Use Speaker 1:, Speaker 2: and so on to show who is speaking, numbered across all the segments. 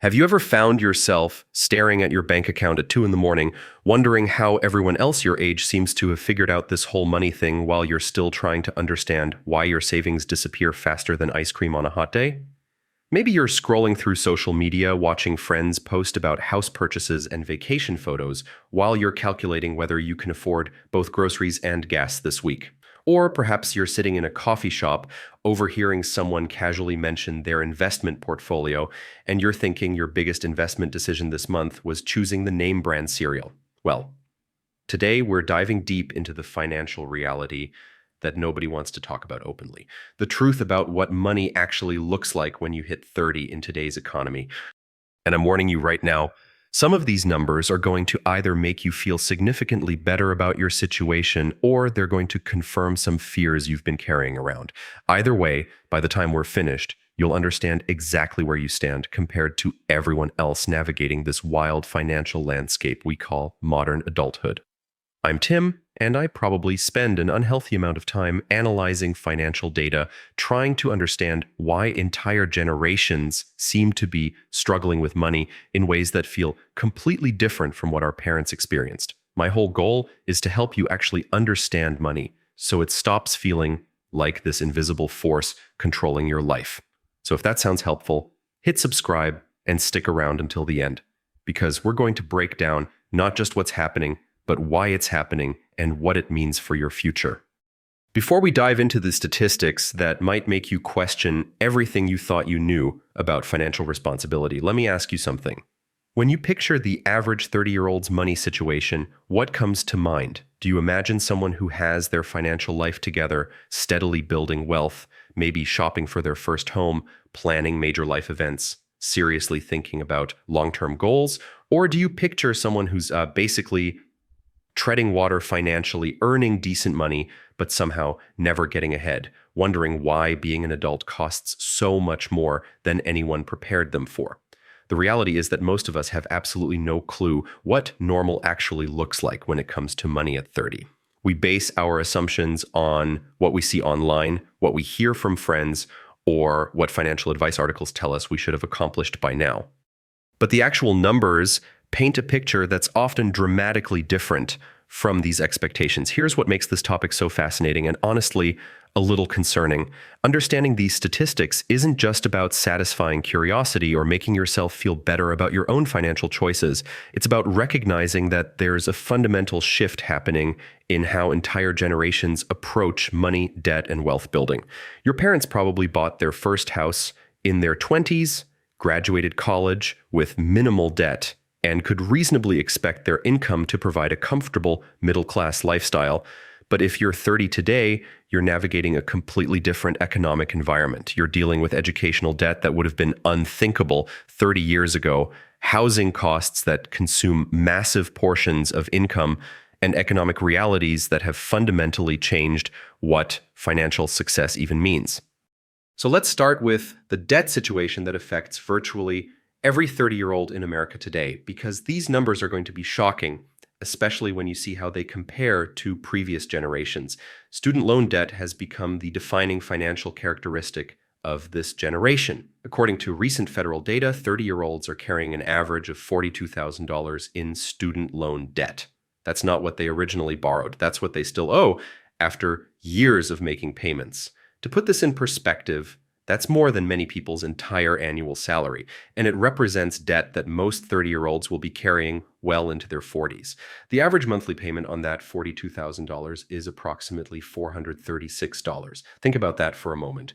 Speaker 1: Have you ever found yourself staring at your bank account at 2 in the morning, wondering how everyone else your age seems to have figured out this whole money thing while you're still trying to understand why your savings disappear faster than ice cream on a hot day? Maybe you're scrolling through social media, watching friends post about house purchases and vacation photos while you're calculating whether you can afford both groceries and gas this week. Or perhaps you're sitting in a coffee shop, overhearing someone casually mention their investment portfolio, and you're thinking your biggest investment decision this month was choosing the name brand cereal. Well, today we're diving deep into the financial reality that nobody wants to talk about openly. The truth about what money actually looks like when you hit 30 in today's economy. And I'm warning you right now, some of these numbers are going to either make you feel significantly better about your situation, or they're going to confirm some fears you've been carrying around. Either way, by the time we're finished, you'll understand exactly where you stand compared to everyone else navigating this wild financial landscape we call modern adulthood. I'm Tim, and I probably spend an unhealthy amount of time analyzing financial data, trying to understand why entire generations seem to be struggling with money in ways that feel completely different from what our parents experienced. My whole goal is to help you actually understand money so it stops feeling like this invisible force controlling your life. So if that sounds helpful, hit subscribe and stick around until the end, because we're going to break down not just what's happening, but why it's happening and what it means for your future. Before we dive into the statistics that might make you question everything you thought you knew about financial responsibility, let me ask you something. When you picture the average 30-year-old's money situation, what comes to mind? Do you imagine someone who has their financial life together, steadily building wealth, maybe shopping for their first home, planning major life events, seriously thinking about long-term goals? Or do you picture someone who's basically treading water financially, earning decent money, but somehow never getting ahead, wondering why being an adult costs so much more than anyone prepared them for? The reality is that most of us have absolutely no clue what normal actually looks like when it comes to money at 30. We base our assumptions on what we see online, what we hear from friends, or what financial advice articles tell us we should have accomplished by now. But the actual numbers paint a picture that's often dramatically different from these expectations. Here's what makes this topic so fascinating and honestly a little concerning. Understanding these statistics isn't just about satisfying curiosity or making yourself feel better about your own financial choices. It's about recognizing that there's a fundamental shift happening in how entire generations approach money, debt, and wealth building. Your parents probably bought their first house in their 20s, graduated college with minimal debt, and could reasonably expect their income to provide a comfortable middle-class lifestyle. But if you're 30 today, you're navigating a completely different economic environment. You're dealing with educational debt that would have been unthinkable 30 years ago, housing costs that consume massive portions of income, and economic realities that have fundamentally changed what financial success even means. So let's start with the debt situation that affects virtually every 30-year-old in America today, because these numbers are going to be shocking, especially when you see how they compare to previous generations. Student loan debt has become the defining financial characteristic of this generation. According to recent federal data, 30-year-olds are carrying an average of $42,000 in student loan debt. That's not what they originally borrowed. That's what they still owe after years of making payments. To put this in perspective, that's more than many people's entire annual salary, and it represents debt that most 30-year-olds will be carrying well into their 40s. The average monthly payment on that $42,000 is approximately $436. Think about that for a moment.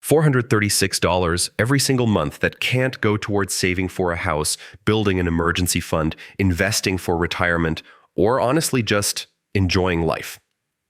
Speaker 1: $436 every single month that can't go towards saving for a house, building an emergency fund, investing for retirement, or honestly just enjoying life.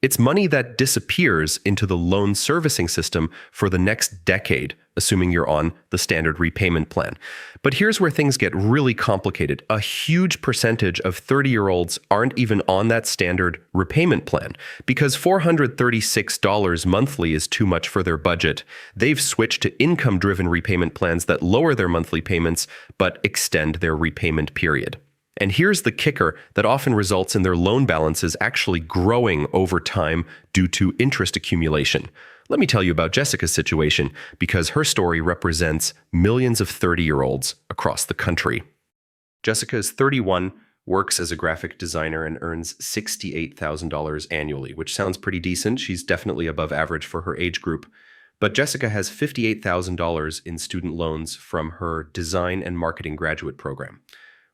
Speaker 1: It's money that disappears into the loan servicing system for the next decade, assuming you're on the standard repayment plan. But here's where things get really complicated. A huge percentage of 30-year-olds aren't even on that standard repayment plan. Because $436 monthly is too much for their budget, they've switched to income-driven repayment plans that lower their monthly payments but extend their repayment period. And here's the kicker that often results in their loan balances actually growing over time due to interest accumulation. Let me tell you about Jessica's situation, because her story represents millions of 30-year-olds across the country. Jessica is 31, works as a graphic designer, and earns $68,000 annually, which sounds pretty decent. She's definitely above average for her age group. But Jessica has $58,000 in student loans from her design and marketing graduate program.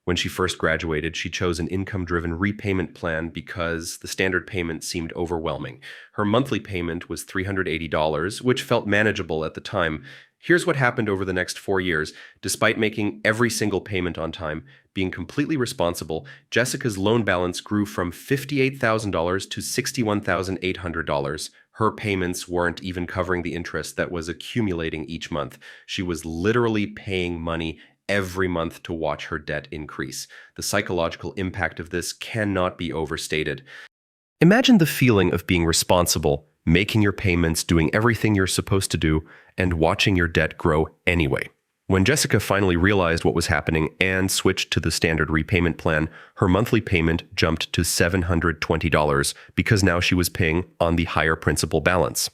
Speaker 1: When she first graduated, she chose an income-driven repayment plan because the standard payment seemed overwhelming. Her monthly payment was $380, which felt manageable at the time. Here's what happened over the next 4 years. Despite making every single payment on time, being completely responsible, Jessica's loan balance grew from $58,000 to $61,800. Her payments weren't even covering the interest that was accumulating each month. She was literally paying money every month to watch her debt increase. The psychological impact of this cannot be overstated. Imagine the feeling of being responsible, making your payments, doing everything you're supposed to do, and watching your debt grow anyway. When Jessica finally realized what was happening and switched to the standard repayment plan, her monthly payment jumped to $720 because now she was paying on the higher principal balance.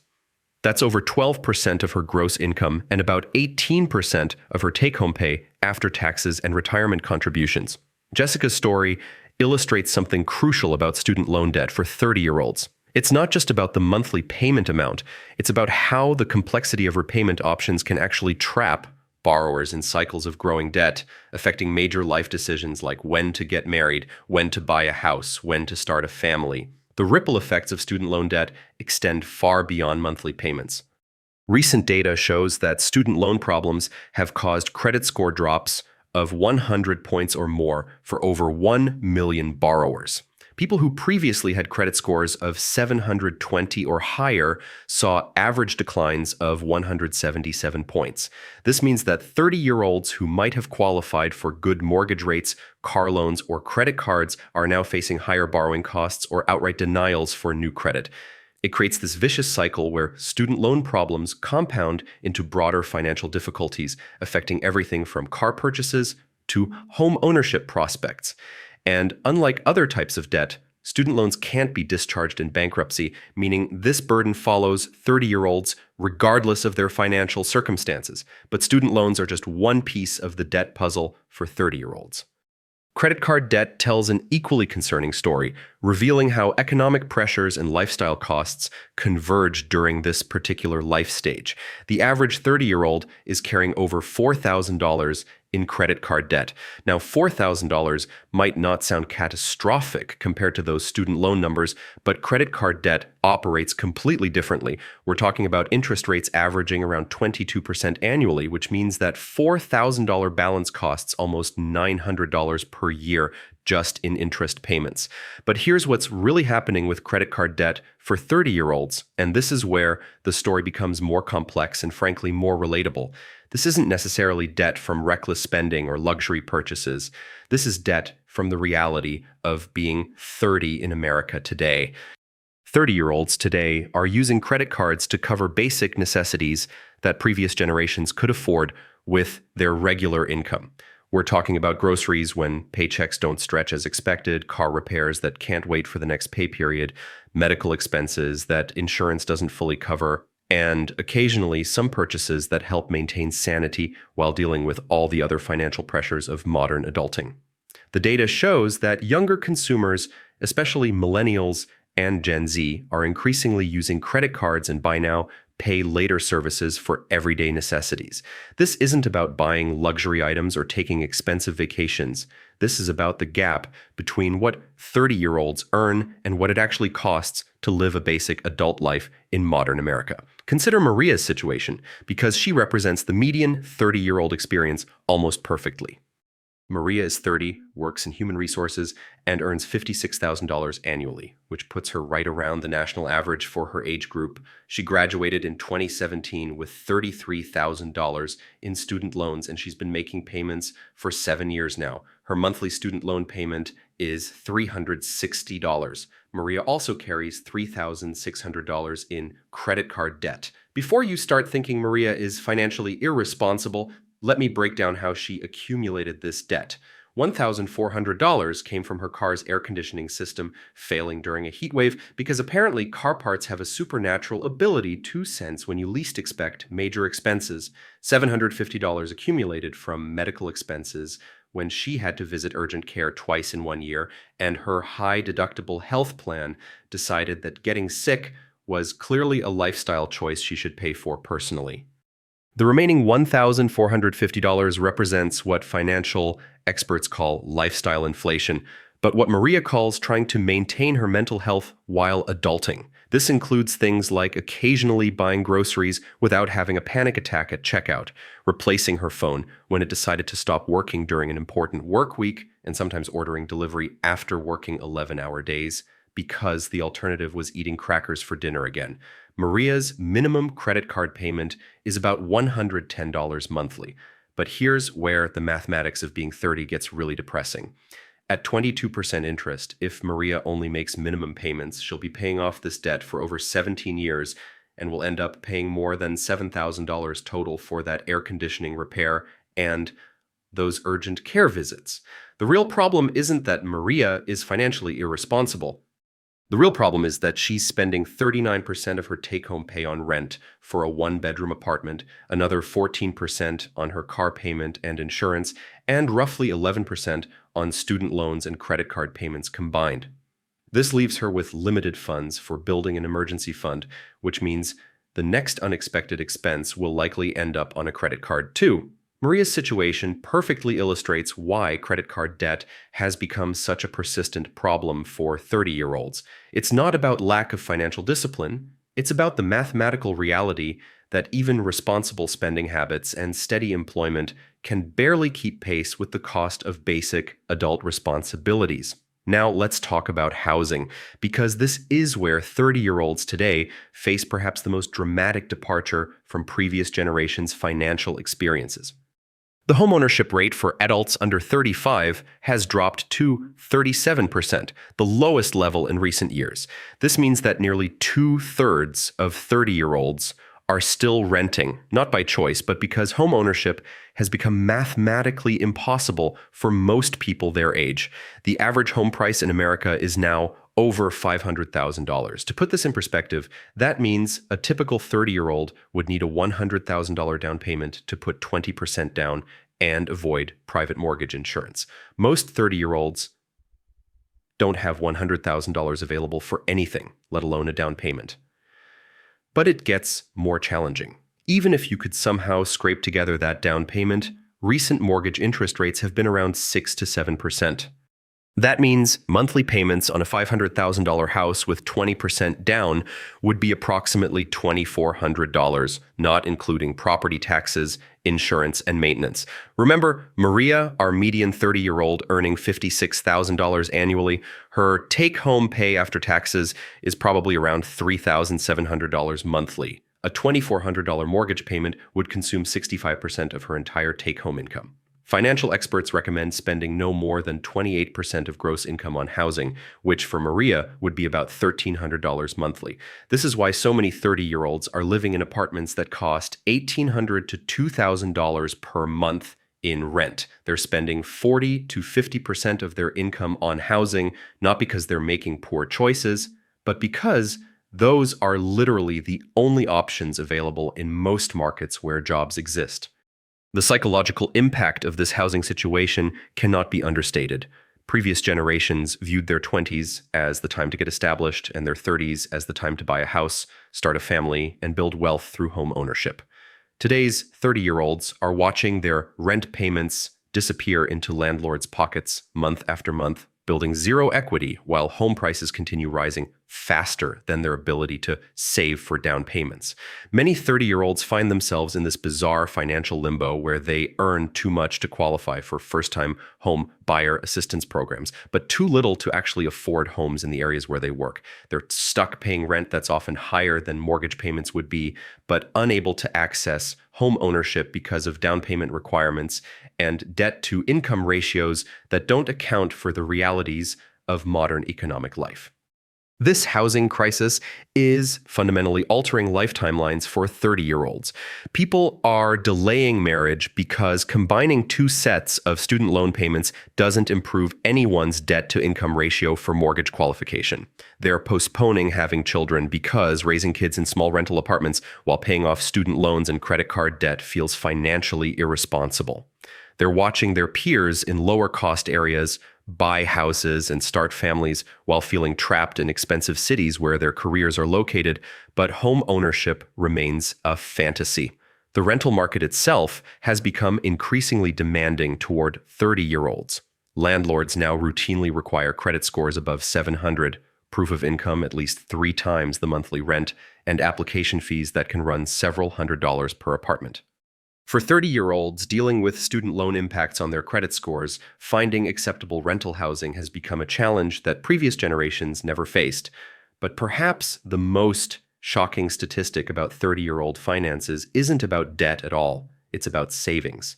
Speaker 1: That's over 12% of her gross income and about 18% of her take-home pay after taxes and retirement contributions. Jessica's story illustrates something crucial about student loan debt for 30-year-olds. It's not just about the monthly payment amount, it's about how the complexity of repayment options can actually trap borrowers in cycles of growing debt, affecting major life decisions like when to get married, when to buy a house, when to start a family. The ripple effects of student loan debt extend far beyond monthly payments. Recent data shows that student loan problems have caused credit score drops of 100 points or more for over 1 million borrowers. People who previously had credit scores of 720 or higher saw average declines of 177 points. This means that 30-year-olds who might have qualified for good mortgage rates, car loans, or credit cards are now facing higher borrowing costs or outright denials for new credit. It creates this vicious cycle where student loan problems compound into broader financial difficulties, affecting everything from car purchases to home ownership prospects. And unlike other types of debt, student loans can't be discharged in bankruptcy, meaning this burden follows 30-year-olds regardless of their financial circumstances. But student loans are just one piece of the debt puzzle for 30-year-olds. Credit card debt tells an equally concerning story, revealing how economic pressures and lifestyle costs converge during this particular life stage. The average 30-year-old is carrying over $4,000 in credit card debt. Now, $4,000 might not sound catastrophic compared to those student loan numbers, but credit card debt operates completely differently. We're talking about interest rates averaging around 22% annually, which means that $4,000 balance costs almost $900 per year just in interest payments. But here's what's really happening with credit card debt for 30-year-olds, and this is where the story becomes more complex and frankly more relatable. This isn't necessarily debt from reckless spending or luxury purchases. This is debt from the reality of being 30 in America today. 30-year-olds today are using credit cards to cover basic necessities that previous generations could afford with their regular income. We're talking about groceries when paychecks don't stretch as expected, car repairs that can't wait for the next pay period, medical expenses that insurance doesn't fully cover, and occasionally some purchases that help maintain sanity while dealing with all the other financial pressures of modern adulting. The data shows that younger consumers, especially millennials and Gen Z, are increasingly using credit cards and buy now, pay later services for everyday necessities. This isn't about buying luxury items or taking expensive vacations. This is about the gap between what 30-year-olds earn and what it actually costs to live a basic adult life in modern America. Consider Maria's situation, because she represents the median 30-year-old experience almost perfectly. Maria is 30, works in human resources, and earns $56,000 annually, which puts her right around the national average for her age group. She graduated in 2017 with $33,000 in student loans, and she's been making payments for 7 years now. Her monthly student loan payment is $360. Maria also carries $3,600 in credit card debt. Before you start thinking Maria is financially irresponsible, let me break down how she accumulated this debt. $1,400 came from her car's air conditioning system failing during a heat wave because apparently car parts have a supernatural ability to sense when you least expect major expenses. $750 accumulated from medical expenses when she had to visit urgent care twice in 1 year, and her high-deductible health plan decided that getting sick was clearly a lifestyle choice she should pay for personally. The remaining $1,450 represents what financial experts call lifestyle inflation, but what Maria calls trying to maintain her mental health while adulting. This includes things like occasionally buying groceries without having a panic attack at checkout, replacing her phone when it decided to stop working during an important work week, and sometimes ordering delivery after working 11-hour days because the alternative was eating crackers for dinner again. Maria's minimum credit card payment is about $110 monthly, but here's where the mathematics of being 30 gets really depressing. At 22% interest, if Maria only makes minimum payments, she'll be paying off this debt for over 17 years and will end up paying more than $7,000 total for that air conditioning repair and those urgent care visits. The real problem isn't that Maria is financially irresponsible. The real problem is that she's spending 39% of her take-home pay on rent for a one-bedroom apartment, another 14% on her car payment and insurance, and roughly 11% on student loans and credit card payments combined. This leaves her with limited funds for building an emergency fund, which means the next unexpected expense will likely end up on a credit card too. Maria's situation perfectly illustrates why credit card debt has become such a persistent problem for 30-year-olds. It's not about lack of financial discipline, it's about the mathematical reality that even responsible spending habits and steady employment can barely keep pace with the cost of basic adult responsibilities. Now let's talk about housing, because this is where 30-year-olds today face perhaps the most dramatic departure from previous generations' financial experiences. The homeownership rate for adults under 35 has dropped to 37%, the lowest level in recent years. This means that nearly 2/3 of 30-year-olds are still renting, not by choice, but because homeownership has become mathematically impossible for most people their age. The average home price in America is now over $500,000. To put this in perspective, that means a typical 30-year-old would need a $100,000 down payment to put 20% down and avoid private mortgage insurance. Most 30-year-olds don't have $100,000 available for anything, let alone a down payment. But it gets more challenging. Even if you could somehow scrape together that down payment, recent mortgage interest rates have been around 6 to 7%. That means monthly payments on a $500,000 house with 20% down would be approximately $2,400, not including property taxes, insurance, and maintenance. Remember, Maria, our median 30-year-old earning $56,000 annually, her take-home pay after taxes is probably around $3,700 monthly. A $2,400 mortgage payment would consume 65% of her entire take-home income. Financial experts recommend spending no more than 28% of gross income on housing, which for Maria would be about $1,300 monthly. This is why so many 30-year-olds are living in apartments that cost $1,800 to $2,000 per month in rent. They're spending 40 to 50% of their income on housing, not because they're making poor choices, but because those are literally the only options available in most markets where jobs exist. The psychological impact of this housing situation cannot be understated. Previous generations viewed their 20s as the time to get established and their 30s as the time to buy a house, start a family, and build wealth through home ownership. Today's 30-year-olds are watching their rent payments disappear into landlords' pockets month after month, building zero equity while home prices continue rising faster than their ability to save for down payments. Many 30-year-olds find themselves in this bizarre financial limbo where they earn too much to qualify for first-time home buyer assistance programs, but too little to actually afford homes in the areas where they work. They're stuck paying rent that's often higher than mortgage payments would be, but unable to access home ownership because of down payment requirements and debt-to-income ratios that don't account for the realities of modern economic life. This housing crisis is fundamentally altering life timelines for 30-year-olds. People are delaying marriage because combining two sets of student loan payments doesn't improve anyone's debt-to-income ratio for mortgage qualification. They're postponing having children because raising kids in small rental apartments while paying off student loans and credit card debt feels financially irresponsible. They're watching their peers in lower-cost areas buy houses and start families while feeling trapped in expensive cities where their careers are located, but home ownership remains a fantasy. The rental market itself has become increasingly demanding toward 30-year-olds. Landlords now routinely require credit scores above 700, proof of income at least 3 times the monthly rent, and application fees that can run several $100s per apartment. For 30-year-olds dealing with student loan impacts on their credit scores, finding acceptable rental housing has become a challenge that previous generations never faced. But perhaps the most shocking statistic about 30-year-old finances isn't about debt at all. It's about savings.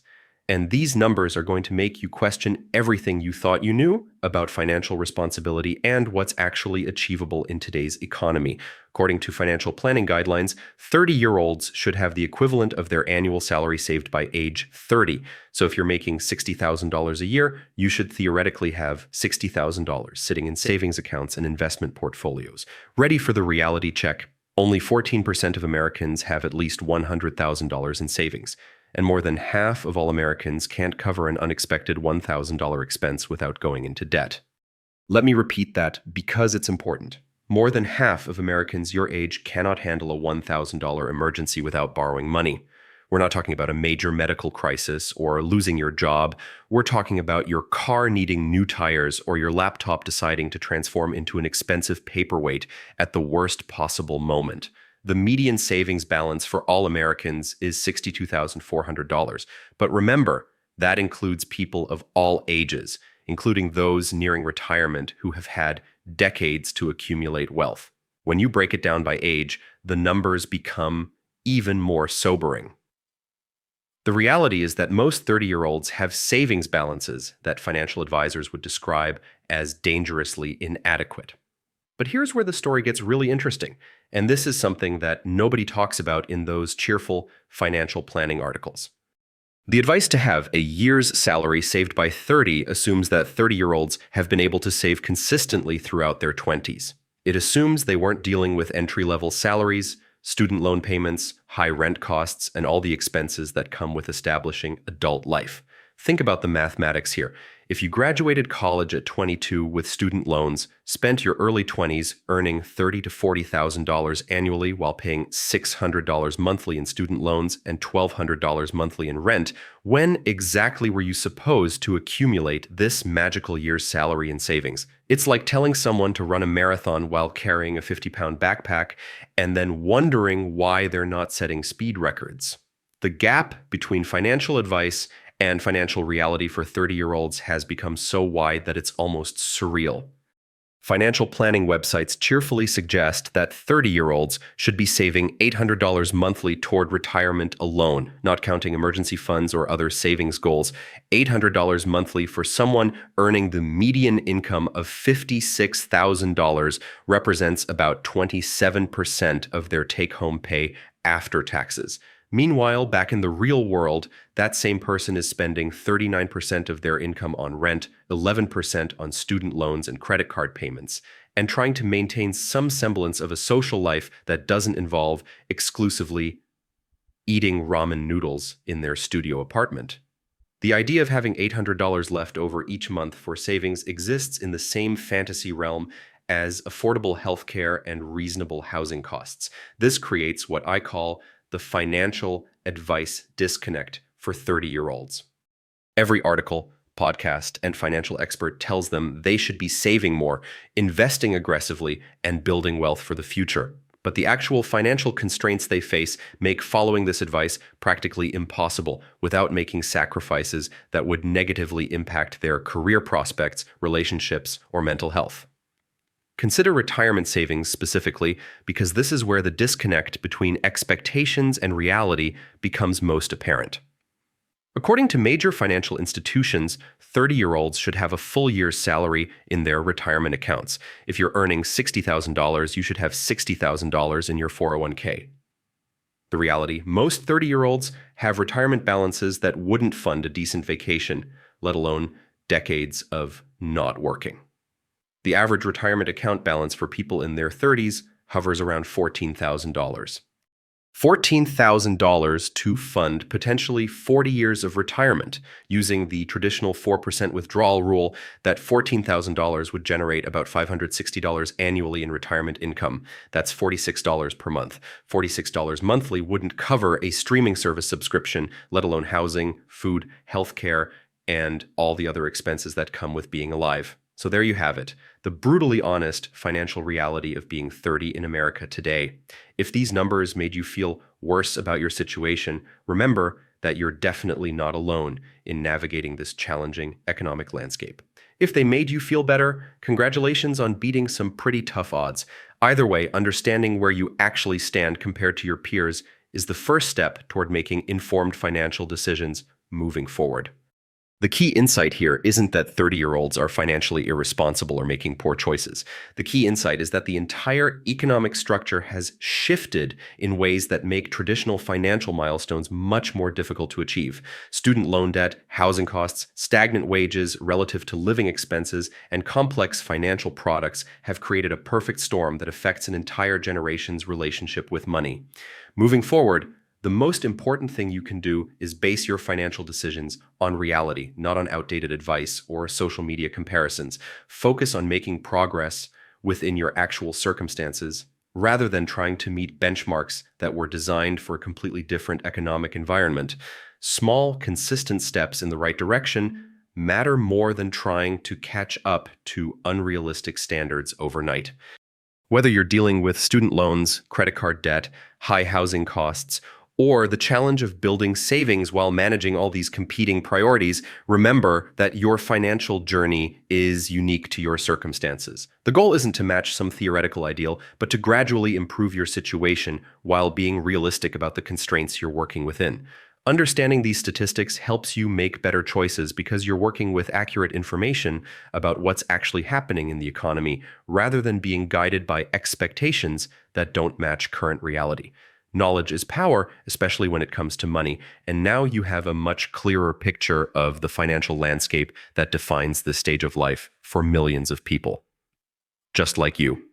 Speaker 1: And these numbers are going to make you question everything you thought you knew about financial responsibility and what's actually achievable in today's economy. According to financial planning guidelines, 30-year-olds should have the equivalent of their annual salary saved by age 30. So if you're making $60,000 a year, you should theoretically have $60,000 sitting in savings accounts and investment portfolios. Ready for the reality check. Only 14% of Americans have at least $100,000 in savings. And more than half of all Americans can't cover an unexpected $1,000 expense without going into debt. Let me repeat that because it's important. More than half of Americans your age cannot handle a $1,000 emergency without borrowing money. We're not talking about a major medical crisis or losing your job. We're talking about your car needing new tires or your laptop deciding to transform into an expensive paperweight at the worst possible moment. The median savings balance for all Americans is $62,400. But remember, that includes people of all ages, including those nearing retirement who have had decades to accumulate wealth. When you break it down by age, the numbers become even more sobering. The reality is that most 30-year-olds have savings balances that financial advisors would describe as dangerously inadequate. But here's where the story gets really interesting, and this is something that nobody talks about in those cheerful financial planning articles. The advice to have a year's salary saved by 30 assumes that 30-year-olds have been able to save consistently throughout their 20s. It assumes they weren't dealing with entry-level salaries, student loan payments, high rent costs, and all the expenses that come with establishing adult life. Think about the mathematics here. If you graduated college at 22 with student loans, spent your early 20s earning $30,000 to $40,000 annually while paying $600 monthly in student loans and $1,200 monthly in rent, when exactly were you supposed to accumulate this magical year's salary and savings? It's like telling someone to run a marathon while carrying a 50-pound backpack and then wondering why they're not setting speed records. The gap between financial advice and financial reality for 30-year-olds has become so wide that it's almost surreal. Financial planning websites cheerfully suggest that 30-year-olds should be saving $800 monthly toward retirement alone, not counting emergency funds or other savings goals. $800 monthly for someone earning the median income of $56,000 represents about 27% of their take-home pay after taxes. Meanwhile, back in the real world, that same person is spending 39% of their income on rent, 11% on student loans and credit card payments, and trying to maintain some semblance of a social life that doesn't involve exclusively eating ramen noodles in their studio apartment. The idea of having $800 left over each month for savings exists in the same fantasy realm as affordable healthcare and reasonable housing costs. This creates what I call the financial advice disconnect for 30-year-olds. Every article, podcast, and financial expert tells them they should be saving more, investing aggressively, and building wealth for the future. But the actual financial constraints they face make following this advice practically impossible without making sacrifices that would negatively impact their career prospects, relationships, or mental health. Consider retirement savings specifically, because this is where the disconnect between expectations and reality becomes most apparent. According to major financial institutions, 30-year-olds should have a full year's salary in their retirement accounts. If you're earning $60,000, you should have $60,000 in your 401k. The reality, most 30-year-olds have retirement balances that wouldn't fund a decent vacation, let alone decades of not working. The average retirement account balance for people in their 30s hovers around $14,000. $14,000 to fund potentially 40 years of retirement. Using the traditional 4% withdrawal rule, that $14,000 would generate about $560 annually in retirement income. That's $46 per month. $46 monthly wouldn't cover a streaming service subscription, let alone housing, food, healthcare, and all the other expenses that come with being alive. So there you have it, the brutally honest financial reality of being 30 in America today. If these numbers made you feel worse about your situation, remember that you're definitely not alone in navigating this challenging economic landscape. If they made you feel better, congratulations on beating some pretty tough odds. Either way, understanding where you actually stand compared to your peers is the first step toward making informed financial decisions moving forward. The key insight here isn't that 30-year-olds are financially irresponsible or making poor choices. The key insight is that the entire economic structure has shifted in ways that make traditional financial milestones much more difficult to achieve. Student loan debt, housing costs, stagnant wages relative to living expenses, and complex financial products have created a perfect storm that affects an entire generation's relationship with money. Moving forward, the most important thing you can do is base your financial decisions on reality, not on outdated advice or social media comparisons. Focus on making progress within your actual circumstances, rather than trying to meet benchmarks that were designed for a completely different economic environment. Small, consistent steps in the right direction matter more than trying to catch up to unrealistic standards overnight. Whether you're dealing with student loans, credit card debt, high housing costs, or the challenge of building savings while managing all these competing priorities, remember that your financial journey is unique to your circumstances. The goal isn't to match some theoretical ideal, but to gradually improve your situation while being realistic about the constraints you're working within. Understanding these statistics helps you make better choices because you're working with accurate information about what's actually happening in the economy, rather than being guided by expectations that don't match current reality. Knowledge is power, especially when it comes to money, and now you have a much clearer picture of the financial landscape that defines this stage of life for millions of people, just like you.